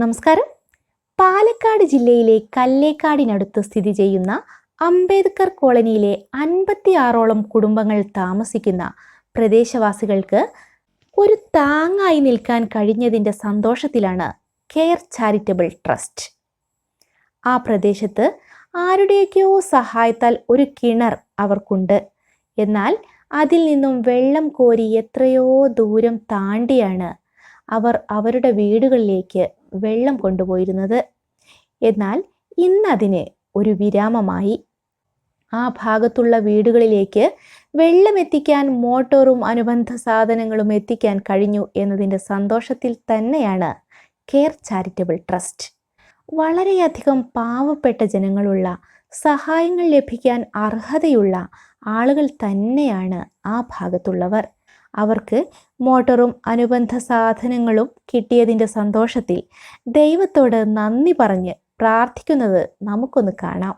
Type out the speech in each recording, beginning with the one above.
നമസ്കാരം. പാലക്കാട് ജില്ലയിലെ കല്ലേക്കാടിനടുത്ത് സ്ഥിതി ചെയ്യുന്ന അംബേദ്കർ കോളനിയിലെ 56ഓളം കുടുംബങ്ങൾ താമസിക്കുന്ന പ്രദേശവാസികൾക്ക് ഒരു താങ്ങായി നിൽക്കാൻ കഴിഞ്ഞതിൻ്റെ സന്തോഷത്തിലാണ് കെയർ ചാരിറ്റബിൾ ട്രസ്റ്റ്. ആ പ്രദേശത്ത് ആരുടെയൊക്കെയോ സഹായത്താൽ ഒരു കിണർ അവർക്കുണ്ട്. എന്നാൽ അതിൽ നിന്നും വെള്ളം കോരി എത്രയോ ദൂരം താണ്ടിയാണ് അവർ അവരുടെ വീടുകളിലേക്ക് വെള്ളം കൊണ്ടുപോയിരുന്നത്. എന്നാൽ ഇന്നതിന് ഒരു വിരാമമായി. ആ ഭാഗത്തുള്ള വീടുകളിലേക്ക് വെള്ളം എത്തിക്കാൻ മോട്ടോറും അനുബന്ധ സാധനങ്ങളും എത്തിക്കാൻ കഴിഞ്ഞു എന്നതിൻ്റെ സന്തോഷത്തിൽ തന്നെയാണ് കെയർ ചാരിറ്റബിൾ ട്രസ്റ്റ്. വളരെയധികം പാവപ്പെട്ട ജനങ്ങളുള്ള, സഹായങ്ങൾ ലഭിക്കാൻ അർഹതയുള്ള ആളുകൾ തന്നെയാണ് ആ ഭാഗത്തുള്ളവർ. അവർക്ക് മോട്ടോറും അനുബന്ധ സാധനങ്ങളും കിട്ടിയതിൻ്റെ സന്തോഷത്തിൽ ദൈവത്തോട് നന്ദി പറഞ്ഞ് പ്രാർത്ഥിക്കുന്നത് നമുക്കൊന്ന് കാണാം.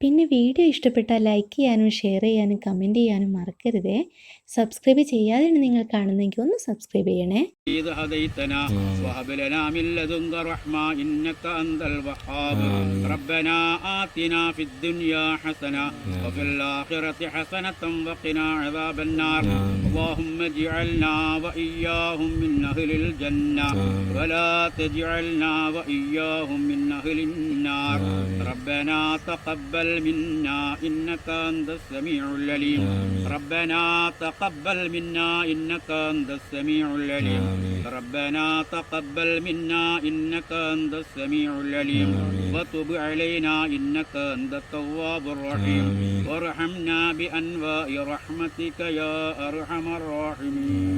പിന്നെ വീഡിയോ ഇഷ്ടപ്പെട്ടാൽ ലൈക്ക് ചെയ്യാനും ഷെയർ ചെയ്യാനും കമൻറ്റ് ചെയ്യാനും മറക്കരുതേ. സബ്സ്ക്രൈബ് ചെയ്യാതെയാണ് നിങ്ങൾ കാണുന്നതെങ്കിൽ ഒന്ന് സബ്സ്ക്രൈബ് ചെയ്യണേ. منا إنك أنت السميع العليم ربنا تقبل منا إنك أنت السميع العليم ربنا تقبل منا إنك أنت السميع العليم وتب علينا إنك أنت التواب الرحيم وارحمنا بأنواع رحمتك يا أرحم الراحمين.